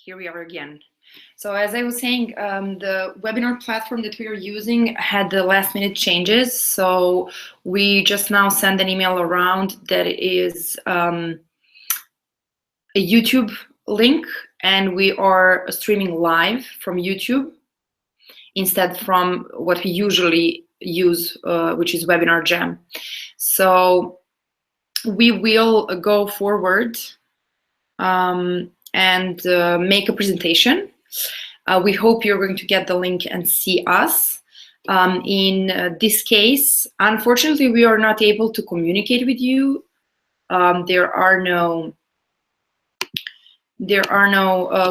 Here we are again. So as I was saying, the webinar platform that we are using had the last minute changes. So we just now send an email around that is a YouTube link, and we are streaming live from YouTube instead from what we usually use, which is Webinar Jam. So we will go forward and make a presentation. We hope you're going to get the link and see us. In this case, unfortunately, we are not able to communicate with you. There are no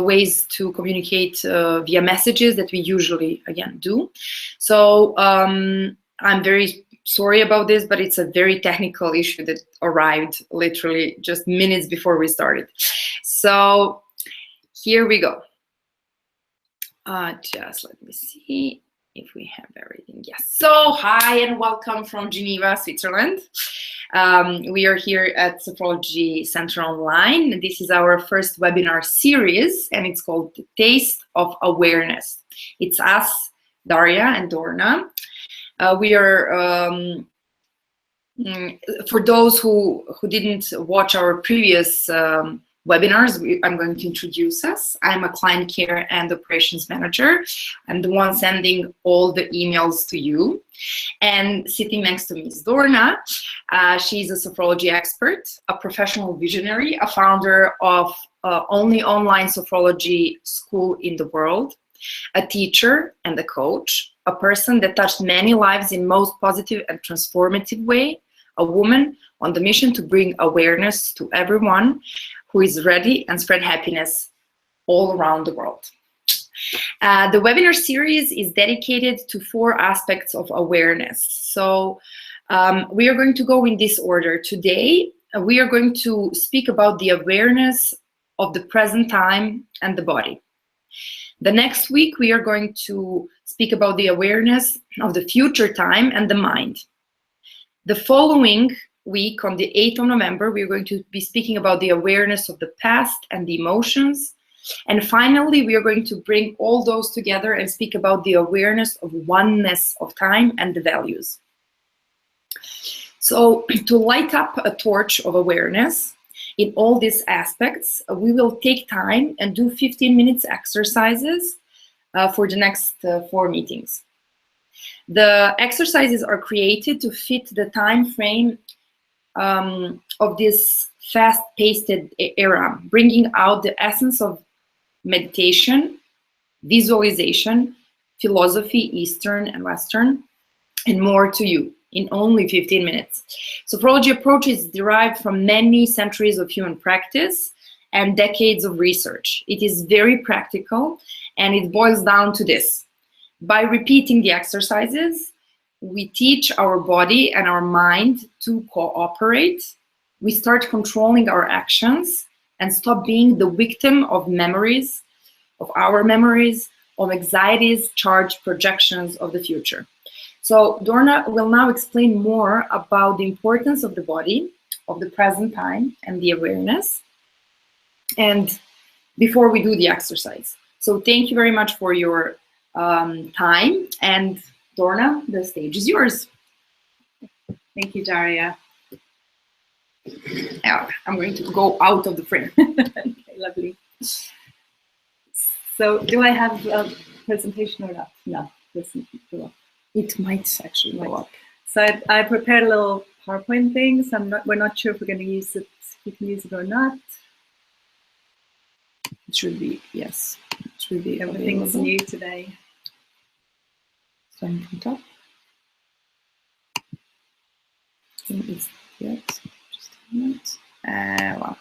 ways to communicate via messages that we usually, again, do. So I'm very sorry about this, but it's a very technical issue that arrived literally just minutes before we started. So here we go. Just let me see if we have everything. Yes. So hi and welcome from Geneva, Switzerland. We are here at Sophology Center Online. This is our first webinar series, and it's called The Taste of Awareness. It's us, Daria and Dorna. We are, for those who didn't watch our previous webinars, I'm going to introduce us. I'm a client care and operations manager. I'm the one sending all the emails to you. And sitting next to me is Dorna. She's a sophrology expert, a professional visionary, a founder of only online sophrology school in the world, a teacher and a coach, a person that touched many lives in most positive and transformative way, a woman on the mission to bring awareness to everyone who is ready and spread happiness all around the world. The webinar series is dedicated to 4 aspects of awareness. So we are going to go in this order. Today, we are going to speak about the awareness of the present time and the body. The next week, we are going to speak about the awareness of the future time and the mind. The following week, on the 8th of November, we're going to be speaking about the awareness of the past and the emotions. And finally, we are going to bring all those together and speak about the awareness of oneness of time and the values. So to light up a torch of awareness in all these aspects, we will take time and do 15 minutes exercises for the next 4 meetings. The exercises are created to fit the time frame of this fast-paced era, bringing out the essence of meditation, visualization, philosophy, Eastern and Western, and more to you in only 15 minutes. Sophrology approach is derived from many centuries of human practice and decades of research. It is very practical, and it boils down to this. By repeating the exercises, we teach our body and our mind to cooperate. We start controlling our actions and stop being the victim of memories, of our memories, of anxieties, charged projections of the future. So Dorna will now explain more about the importance of the body, of the present time and the awareness, and before we do the exercise. So thank you very much for your time, and Dorna, the stage is yours. Thank you, Daria. Yeah, I'm going to go out of the frame. Okay, lovely. So, do I have a presentation or not? No, listen. It might actually go up. So I prepared a little PowerPoint thing. So we're not sure if we're going to use it. We can use it or not. It should be, yes. It should be. Everything's new today. Starting from top. It's yes. Just a minute. Wow.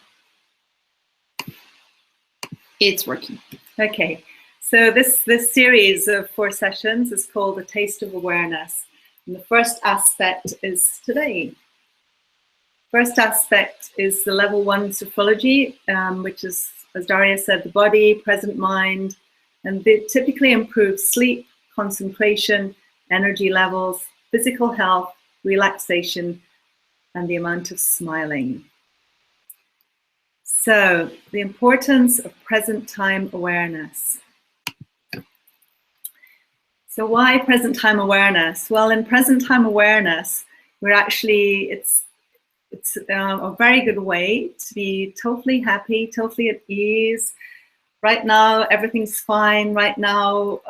It's working. Okay. So this series of 4 sessions is called The Taste of Awareness. And the first aspect is today. First aspect is the level 1 sophrology, which is, as Daria said, the body, present mind, and it typically improves sleep, concentration, energy levels, physical health, relaxation, and the amount of smiling. So, the importance of present time awareness. So why present time awareness? Well, in present time awareness, we're actually, it's a very good way to be totally happy, totally at ease. Right now, everything's fine. Right now,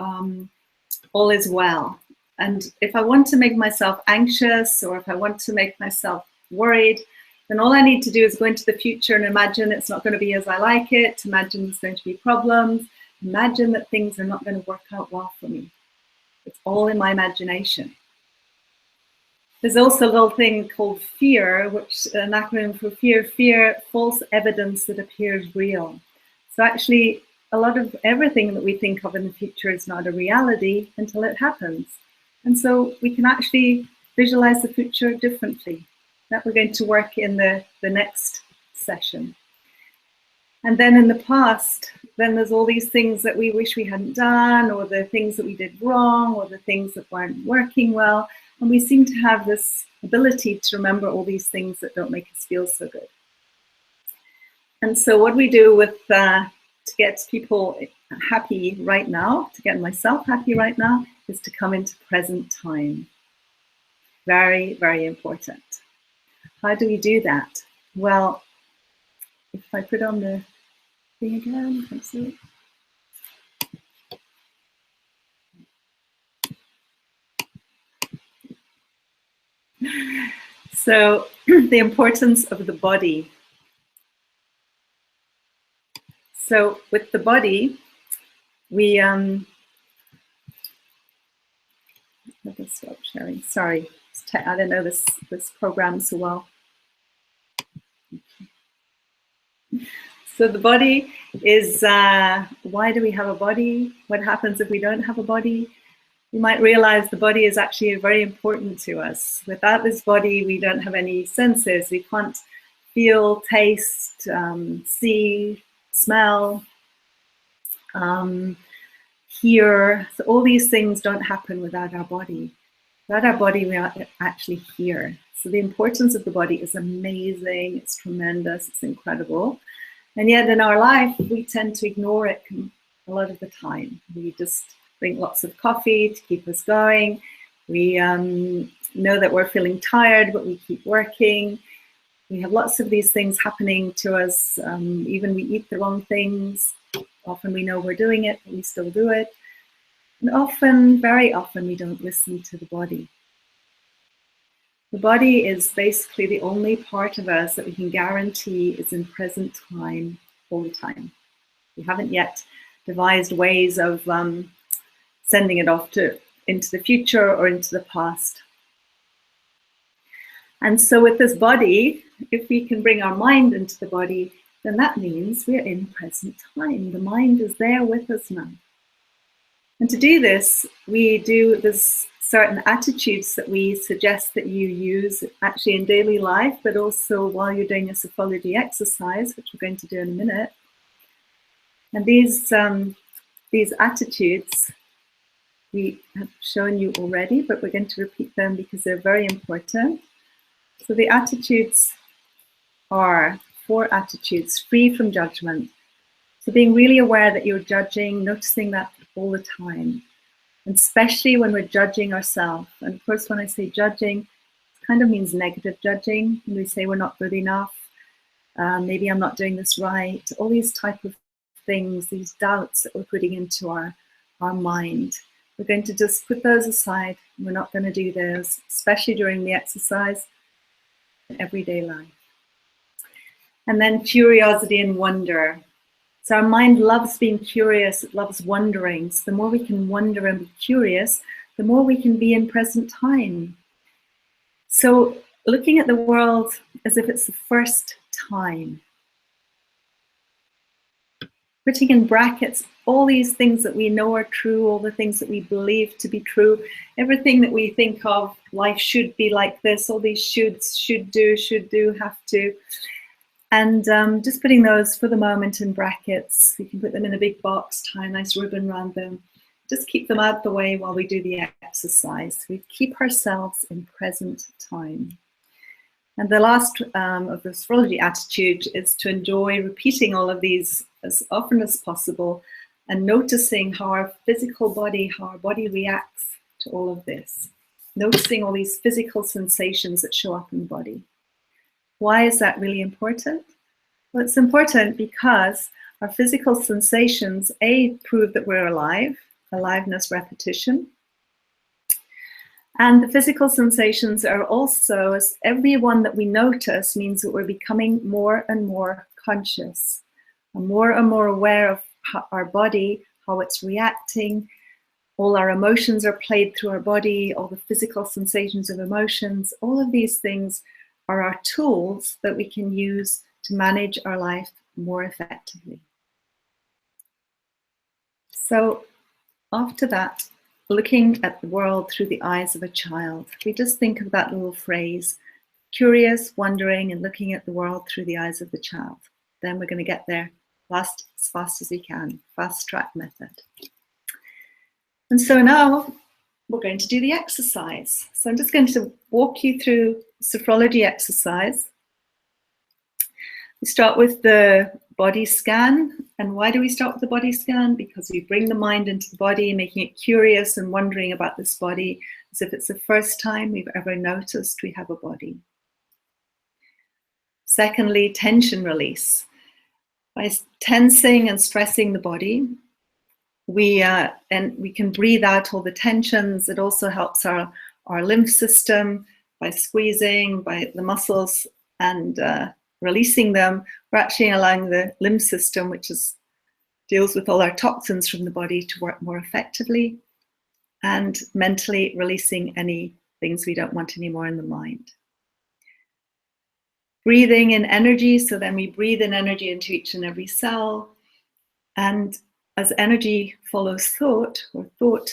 all is well. And if I want to make myself anxious, or if I want to make myself worried, then all I need to do is go into the future and imagine it's not going to be as I like it, imagine there's going to be problems, imagine that things are not going to work out well for me. It's all in my imagination. There's also a little thing called fear, which an acronym for fear, false evidence that appears real. So actually, a lot of everything that we think of in the future is not a reality until it happens. And so we can actually visualize the future differently. That we're going to work in the next session. And then in the past, then there's all these things that we wish we hadn't done, or the things that we did wrong, or the things that weren't working well. And we seem to have this ability to remember all these things that don't make us feel so good. And so what we do with to get people happy right now, to get myself happy right now, is to come into present time. Very, very important. How do we do that? Well, if I put on the thing again, let's see. So the importance of the body. So with the body, we let me stop sharing. Sorry, I don't know this program so well. So the body is, why do we have a body? What happens if we don't have a body? You might realize the body is actually very important to us. Without this body, we don't have any senses. We can't feel, taste, see, smell, hear. So all these things don't happen without our body. Without our body, we are actually here. So the importance of the body is amazing. It's tremendous. It's incredible. And yet in our life, we tend to ignore it a lot of the time. We just drink lots of coffee to keep us going. We know that we're feeling tired, but we keep working. We have lots of these things happening to us. Even we eat the wrong things. Often we know we're doing it, but we still do it. And often, very often, we don't listen to the body. The body is basically the only part of us that we can guarantee is in present time all the time. We haven't yet devised ways of sending it off into the future or into the past. And so with this body, if we can bring our mind into the body, then that means we're in present time. The mind is there with us now. And to do this, there's certain attitudes that we suggest that you use actually in daily life, but also while you're doing a sophology exercise, which we're going to do in a minute. And these attitudes we have shown you already, but we're going to repeat them because they're very important. So the attitudes are 4 attitudes, free from judgment. So being really aware that you're judging, noticing that all the time. And especially when we're judging ourselves. And of course, when I say judging, it kind of means negative judging. When we say we're not good enough, maybe I'm not doing this right, all these type of things, these doubts that we're putting into our mind. We're going to just put those aside. We're not going to do those, especially during the exercise in everyday life. And then curiosity and wonder. So our mind loves being curious, it loves wondering. So the more we can wonder and be curious, the more we can be in present time. So looking at the world as if it's the first time. Putting in brackets all these things that we know are true, all the things that we believe to be true, everything that we think of, life should be like this, all these shoulds, should do, have to. And just putting those for the moment in brackets. You can put them in a big box, tie a nice ribbon around them. Just keep them out the way while we do the exercise. We keep ourselves in present time. And the last of the sophology attitude is to enjoy repeating all of these as often as possible and noticing how our physical body, how our body reacts to all of this. Noticing all these physical sensations that show up in the body. Why is that really important? Well, it's important because our physical sensations, A, prove that we're alive, aliveness repetition. And the physical sensations are also, as every one that we notice means that we're becoming more and more conscious, and more aware of our body, how it's reacting. All our emotions are played through our body, all the physical sensations of emotions. All of these things are our tools that we can use to manage our life more effectively. So after that, looking at the world through the eyes of a child. We just think of that little phrase, curious, wondering, and looking at the world through the eyes of the child. Then we're going to get there as fast as we can, fast track method. And so now we're going to do the exercise. So I'm just going to walk you through sophrology exercise. We start with the body scan. And why do we start with the body scan? Because we bring the mind into the body, making it curious and wondering about this body as if it's the first time we've ever noticed we have a body. Secondly, tension release. By tensing and stressing the body, we can breathe out all the tensions. It also helps our lymph system by squeezing, by the muscles and releasing them. We're actually allowing the lymph system, which deals with all our toxins from the body, to work more effectively, and mentally releasing any things we don't want anymore in the mind. Breathing in energy, so then we breathe in energy into each and every cell. And as energy follows thought, or thought,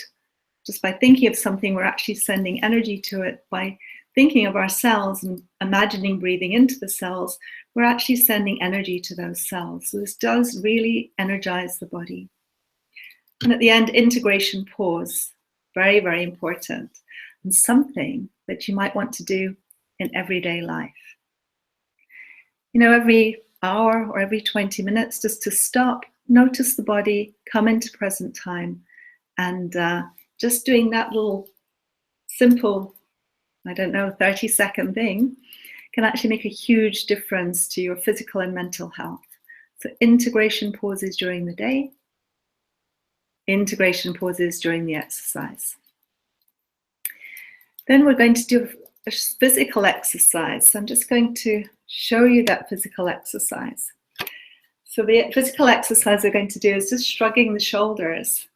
just by thinking of something, we're actually sending energy to it. By thinking of our cells and imagining breathing into the cells, we're actually sending energy to those cells. So this does really energize the body. And at the end, integration pause. Very, very important. And something that you might want to do in everyday life. You know, every hour or every 20 minutes, just to stop, notice the body, come into present time, and just doing that little simple, 30-second thing can actually make a huge difference to your physical and mental health. So integration pauses during the day, integration pauses during the exercise. Then we're going to do a physical exercise. So I'm just going to show you that physical exercise. So the physical exercise we're going to do is just shrugging the shoulders.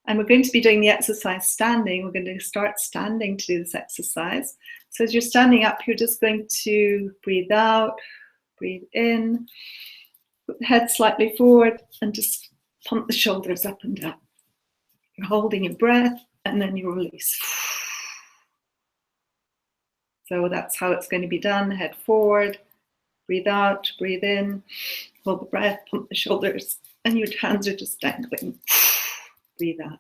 And we're going to be doing the exercise standing. We're going to start standing to do this exercise. So as you're standing up, you're just going to breathe out, breathe in, put the head slightly forward, and just pump the shoulders up and down. You're holding your breath, and then you release. So that's how it's going to be done. Head forward, breathe out, breathe in, hold the breath, pump the shoulders, and your hands are just dangling. Breathe out.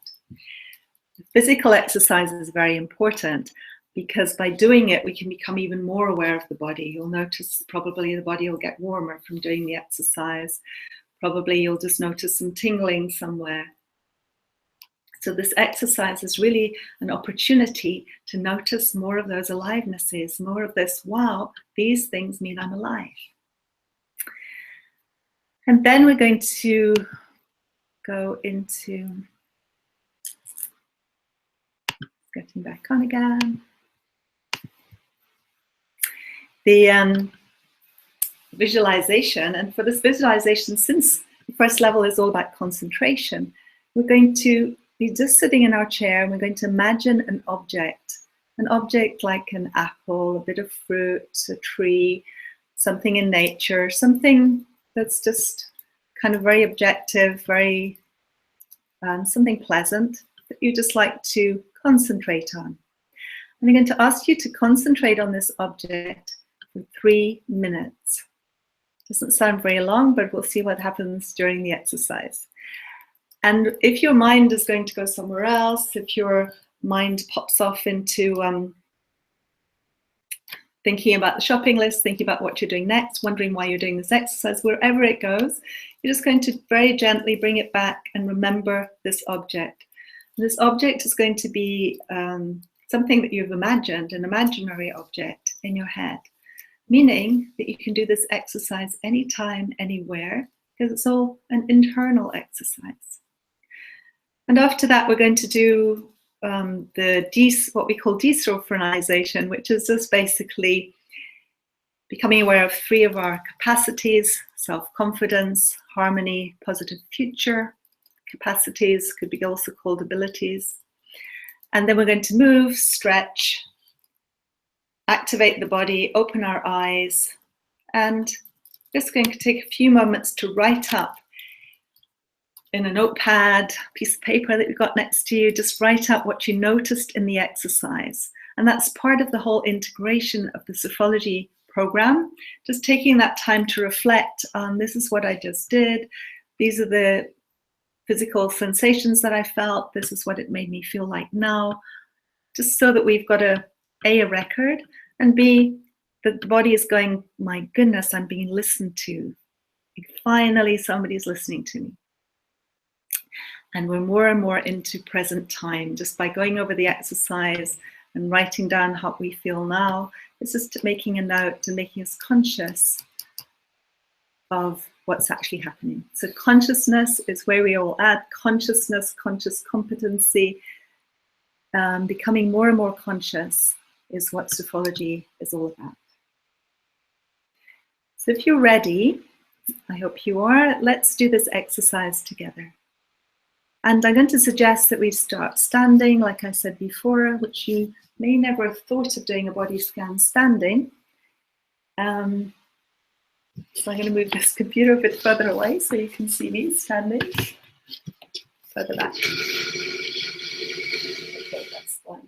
The physical exercise is very important because by doing it, we can become even more aware of the body. You'll notice probably the body will get warmer from doing the exercise. Probably you'll just notice some tingling somewhere. So this exercise is really an opportunity to notice more of those alivenesses, more of this, wow, these things mean I'm alive. And then we're going to go into getting back on again. The visualization, and for this visualization, since the first level is all about concentration, we're going to be just sitting in our chair and we're going to imagine an object like an apple, a bit of fruit, a tree, something in nature, something that's just kind of very objective, very something pleasant that you just like to concentrate on. I'm going to ask you to concentrate on this object for 3 minutes. Doesn't sound very long, but we'll see what happens during the exercise. And if your mind is going to go somewhere else, if your mind pops off into thinking about the shopping list, thinking about what you're doing next, wondering why you're doing this exercise, wherever it goes, you're just going to very gently bring it back and remember this object. And this object is going to be something that you've imagined, an imaginary object in your head, meaning that you can do this exercise anytime, anywhere, because it's all an internal exercise. And after that, we're going to do what we call desophorization, which is just basically becoming aware of 3 of our capacities: self-confidence, harmony, positive future. Capacities could be also called abilities. And then we're going to move, stretch, activate the body, open our eyes, and just going to take a few moments to write up in a notepad, piece of paper that you've got next to you, just write up what you noticed in the exercise. And that's part of the whole integration of the sophology program, just taking that time to reflect on, this is what I just did, these are the physical sensations that I felt, this is what it made me feel like now, just so that we've got a record, and B, that the body is going, my goodness, I'm being listened to. Finally, somebody's listening to me. And we're more and more into present time, just by going over the exercise and writing down how we feel now. It's just making a note and making us conscious of what's actually happening. So consciousness is where we all add consciousness, conscious competency. Becoming more and more conscious is what sophology is all about. So if you're ready, I hope you are, let's do this exercise together. And I'm going to suggest that we start standing, like I said before, which you may never have thought of doing a body scan standing. So I'm going to move this computer a bit further away so you can see me standing. Further back. Okay, that's fine.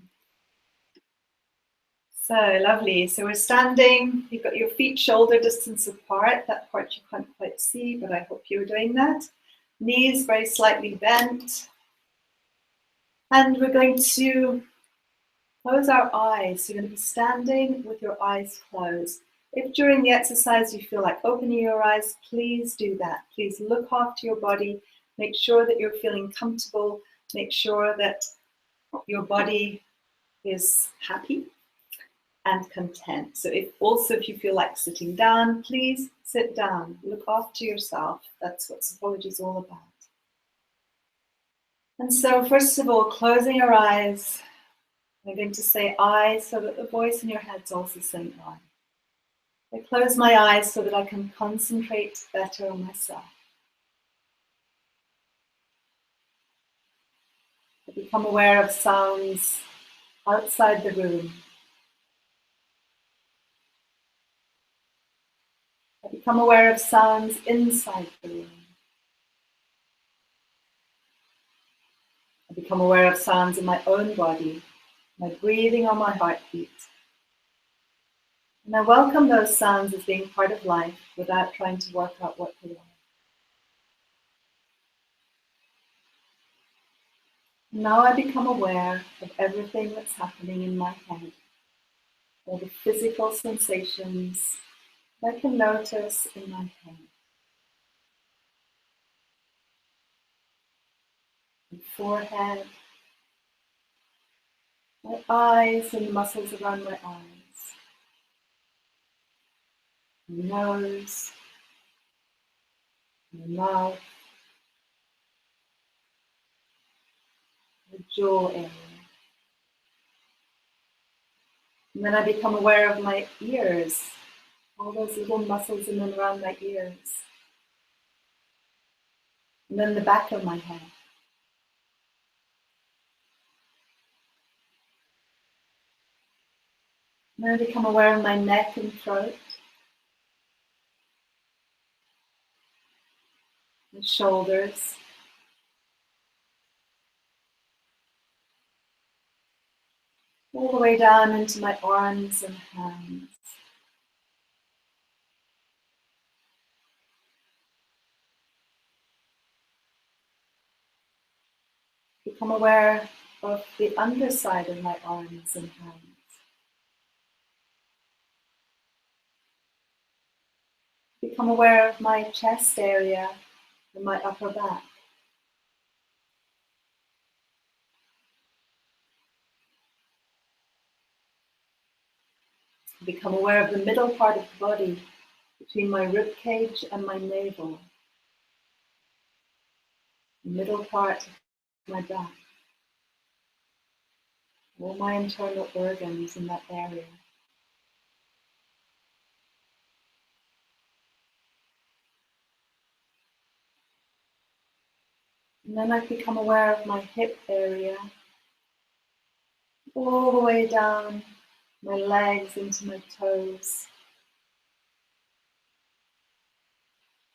So lovely. So we're standing. You've got your feet shoulder distance apart. That part you can't quite see, but I hope you're doing that. Knees very slightly bent. And we're going to close our eyes. So you're going to be standing with your eyes closed. If during the exercise you feel like opening your eyes, please do that. Please look after your body. Make sure that you're feeling comfortable. Make sure that your body is happy and content. So if you feel like sitting down, please sit down. Look after yourself. That's what sophology is all about. And so first of all, closing your eyes, I'm going to say I so that the voice in your head's also saying I. I close my eyes so that I can concentrate better on myself. I become aware of sounds outside the room. I become aware of sounds inside the room. I become aware of sounds in my own body, my breathing or my heartbeat. And I welcome those sounds as being part of life without trying to work out what they are. Now I become aware of everything that's happening in my head, all the physical sensations I can notice in my head. My forehead, my eyes and the muscles around my eyes, my nose, my mouth, the jaw area. And then I become aware of my ears, all those little muscles in and around my ears. And then the back of my head. And then I become aware of my neck and throat, my shoulders, all the way down into my arms and hands. Become aware of the underside of my arms and hands. become aware of my chest area and my upper back. Become aware of the middle part of the body between my rib cage and my navel. The middle part of my back. All my internal organs in that area. And then I become aware of my hip area, all the way down my legs into my toes,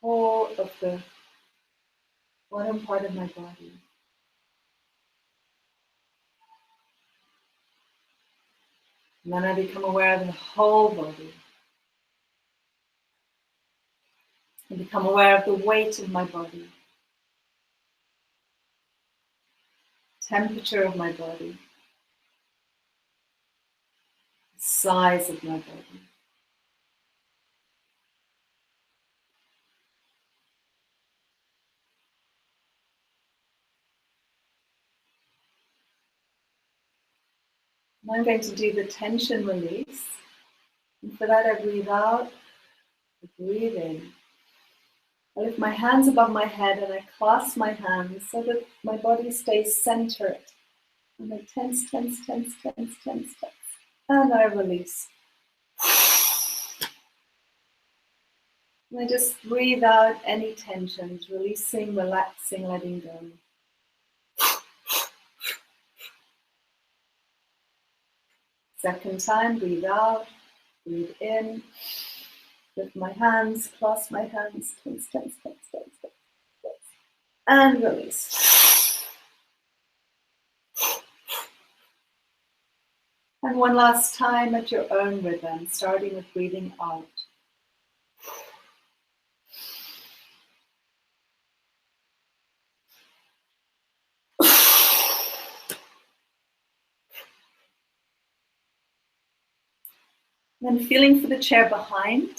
all of the bottom part of my body. And then I become aware of the whole body. I become aware of the weight of my body, temperature of my body, the size of my body. And I'm going to do the tension release. And for that I breathe out, I breathe in. I lift my hands above my head and I clasp my hands so that my body stays centered. And I tense, tense, tense, tense, tense, tense. And I release. And I just breathe out any tensions, releasing, relaxing, letting go. Second time, breathe out, breathe in. Lift my hands, clasp my hands, tense, tense, tense, tense, tense, tense. And release. And one last time at your own rhythm, starting with breathing out. Then feeling for the chair behind.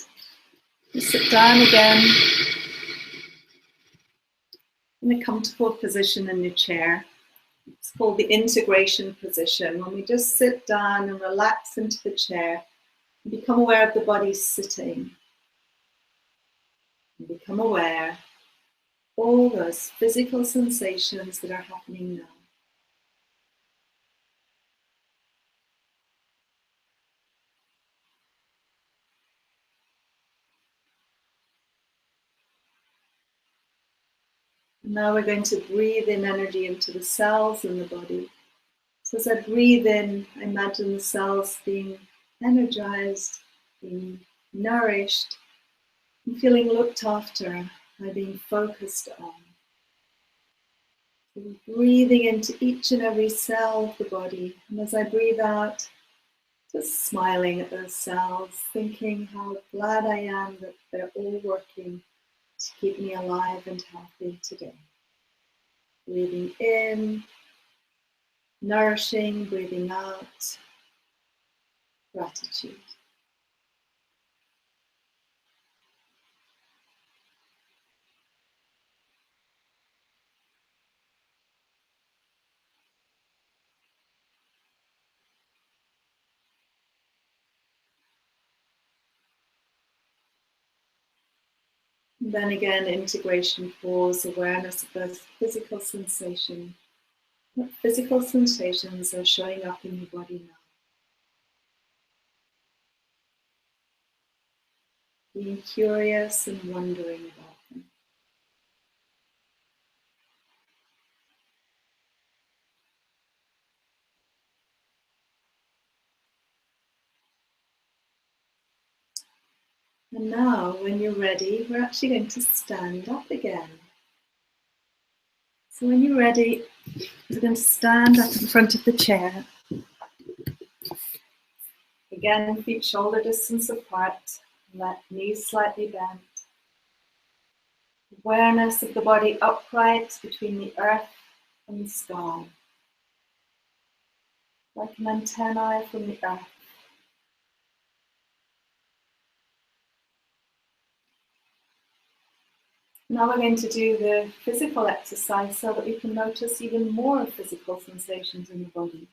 You sit down again in a comfortable position in your chair. It's called the integration position, when we just sit down and relax into the chair and become aware of the body sitting. And become aware of all those physical sensations that are happening now. And now we're going to breathe in energy into the cells in the body. So as I breathe in, I imagine the cells being energized, being nourished, and feeling looked after by being focused on. So breathing into each and every cell of the body. And as I breathe out, just smiling at those cells, thinking how glad I am that they're all working to keep me alive and healthy today. Breathing in, nourishing, breathing out, gratitude. And then again, integration, pause, awareness of those physical sensations. What physical sensations are showing up in your body now? Being curious and wondering about them. And now, when you're ready, we're actually going to stand up again. So when you're ready, we're going to stand up in front of the chair. Again, feet shoulder distance apart, knees slightly bent. Awareness of the body upright between the earth and the sky. Like an antennae from the earth. Now we're going to do the physical exercise so that we can notice even more physical sensations in the body.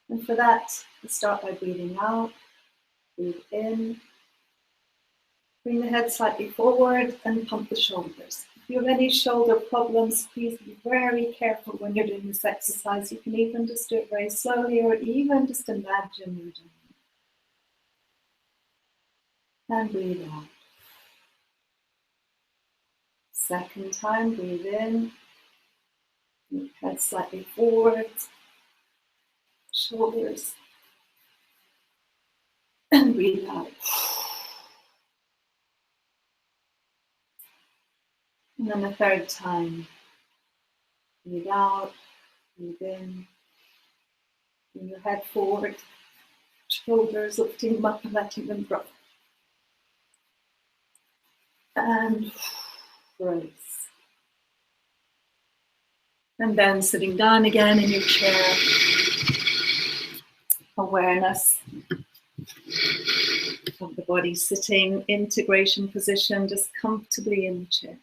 And for that, we start by breathing out, breathe in, bring the head slightly forward and pump the shoulders. If you have any shoulder problems, please be very careful when you're doing this exercise. You can even just do it very slowly or even just imagine you're doing it. And breathe out. Second time, breathe in, head slightly forward, shoulders, and breathe out. And then the third time, breathe out, breathe in, bring your head forward, shoulders lifting them up and letting them drop. And release. And then sitting down again in your chair, awareness of the body sitting, integration position, just comfortably in the chair.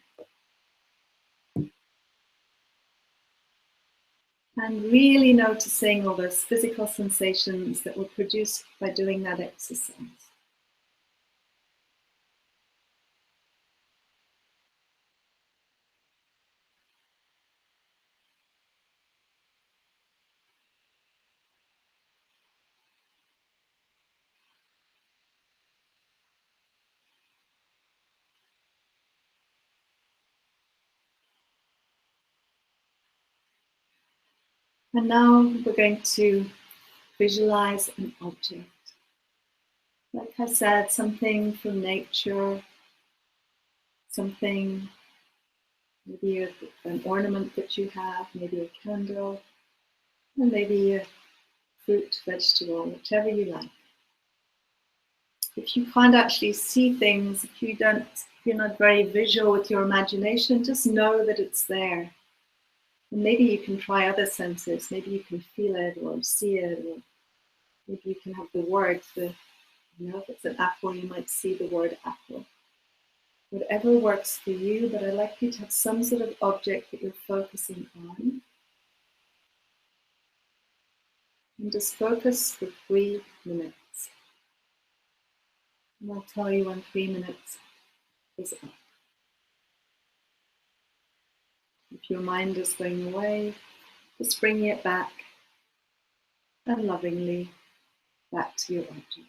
And really noticing all those physical sensations that were produced by doing that exercise. And now we're going to visualize an object. Like I said, something from nature, something, maybe an ornament that you have, maybe a candle, and maybe a fruit, vegetable, whichever you like. If you can't actually see things, if you're not very visual with your imagination, just know that it's there. And maybe you can try other senses. Maybe you can feel it or see it, or maybe you can have the word. If it's an apple, you might see the word apple. Whatever works for you, but I'd like you to have some sort of object that you're focusing on. And just focus for 3 minutes. And I'll tell you when 3 minutes is up. If your mind is going away, just bring it back and lovingly back to your object.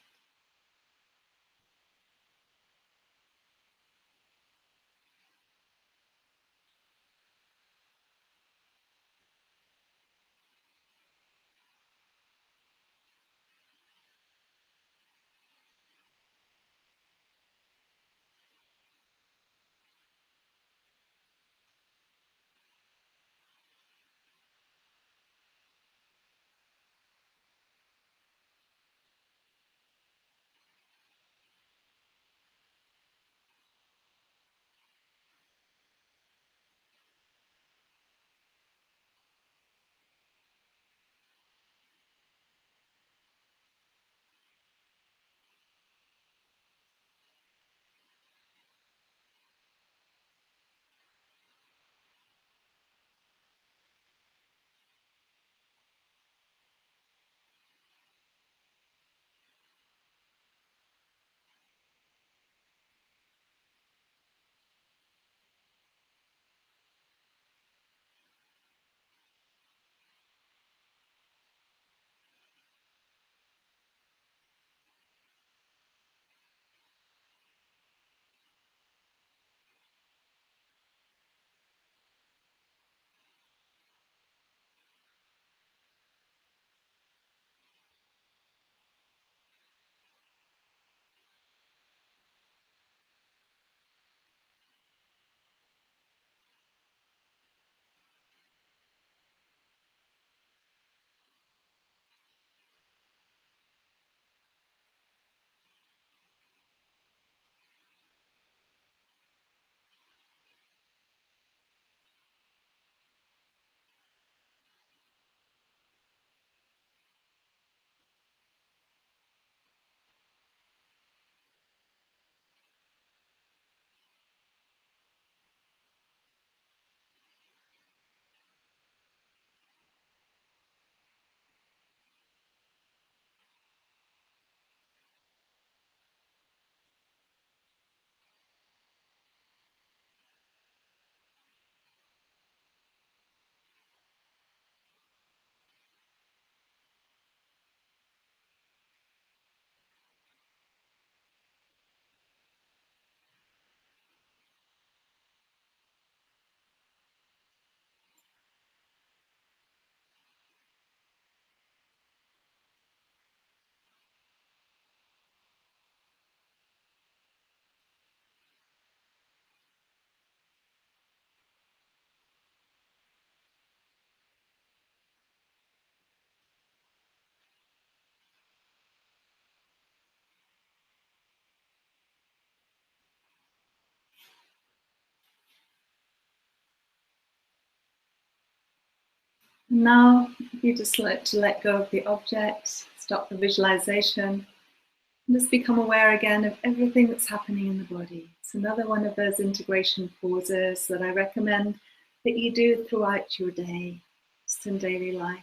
Now you just let go of the object, stop the visualization, and just become aware again of everything that's happening in the body. It's another one of those integration pauses that I recommend that you do throughout your day, just in daily life.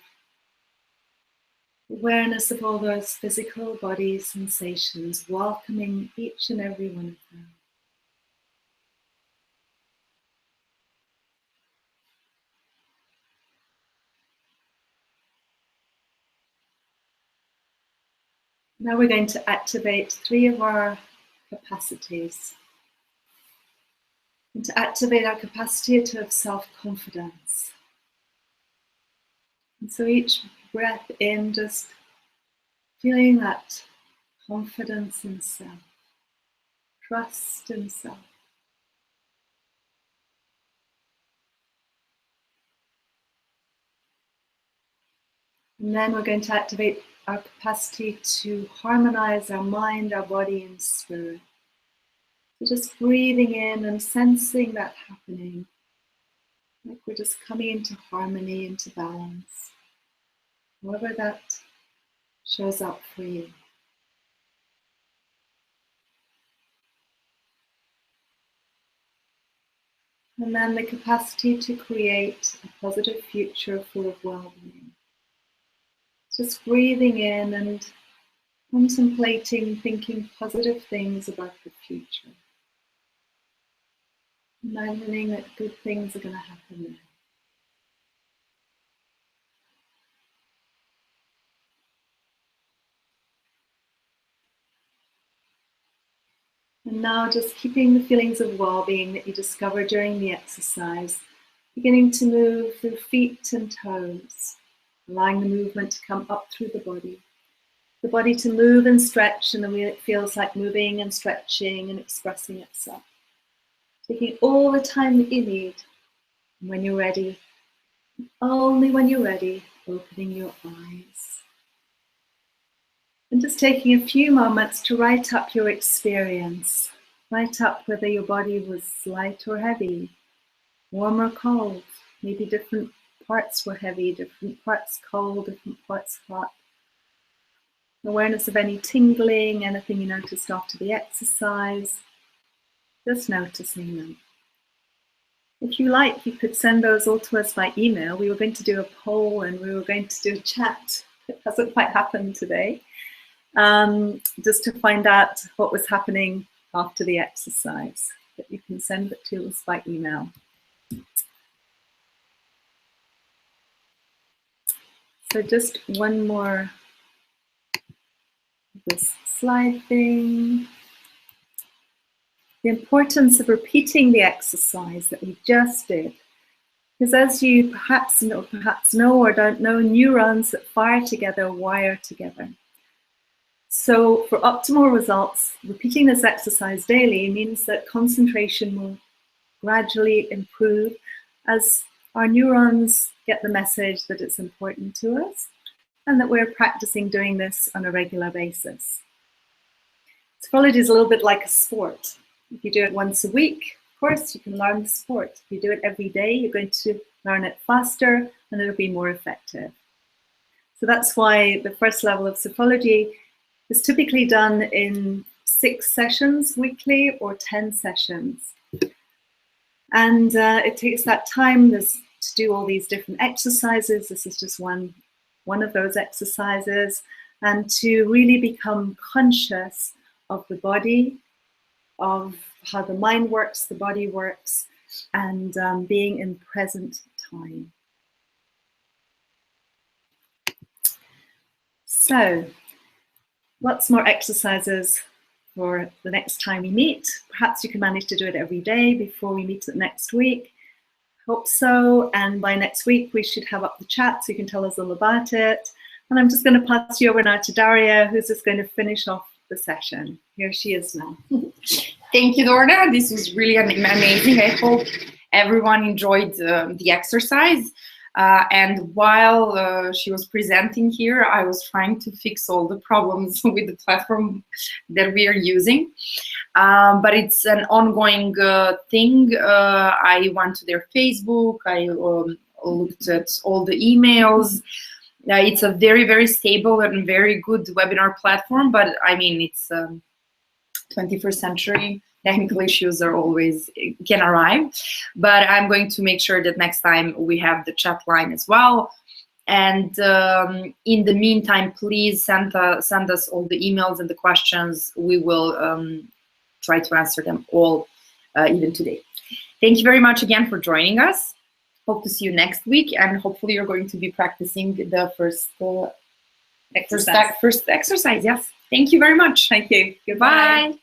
Awareness of all those physical body sensations, welcoming each and every one of them. Now we're going to activate 3 of our capacities. And to activate our capacity to have self-confidence. And so each breath in, just feeling that confidence in self, trust in self. And then we're going to activate our capacity to harmonize our mind, our body, and spirit. So just breathing in and sensing that happening, like we're just coming into harmony, into balance, however that shows up for you. And then the capacity to create a positive future full of well-being. Just breathing in and contemplating, thinking positive things about the future. Imagining that good things are going to happen there. And now just keeping the feelings of well-being that you discover during the exercise, beginning to move through feet and toes, allowing the movement to come up through the body to move and stretch in the way it feels like moving and stretching and expressing itself. Taking all the time that you need. And when you're ready, only when you're ready, opening your eyes. And just taking a few moments to write up your experience. Write up whether your body was light or heavy, warm or cold. Maybe different parts were heavy, different parts cold, different parts hot. Awareness of any tingling, anything you noticed after the exercise. Just noticing them. If you like, you could send those all to us by email. We were going to do a poll and we were going to do a chat. It hasn't quite happened today. Just to find out what was happening after the exercise. But you can send it to us by email. So just one more this slide thing. The importance of repeating the exercise that we just did. Because as you perhaps know or don't know, neurons that fire together wire together. So for optimal results, repeating this exercise daily means that concentration will gradually improve as our neurons get the message that it's important to us and that we're practicing doing this on a regular basis. Sophology is a little bit like a sport. If you do it once a week, of course, you can learn the sport. If you do it every day, you're going to learn it faster and it'll be more effective. So that's why the first level of sophology is typically done in 6 sessions weekly or 10 sessions. And it takes that time to do all these different exercises. This is just one of those exercises. And to really become conscious of the body, of how the mind works, the body works, and being in present time. So, lots more exercises for the next time we meet. Perhaps you can manage to do it every day before we meet next week. Hope so. And by next week, we should have up the chat so you can tell us all about it. And I'm just going to pass you over now to Daria, who's just going to finish off the session. Here she is now. Thank you, Dorna. This was really amazing. I hope everyone enjoyed the exercise. And while she was presenting here, I was trying to fix all the problems with the platform that we are using. But it's an ongoing thing. I went to their Facebook. I looked at all the emails. It's a very, very stable and very good webinar platform, but I mean, it's 21st century. Technical issues are always can arrive, but I'm going to make sure that next time we have the chat line as well. And in the meantime, please send us all the emails and the questions. We will try to answer them all even today. Thank you very much again for joining us. Hope to see you next week, and hopefully you're going to be practicing the first exercise. Yes. Thank you very much. Thank you. Goodbye.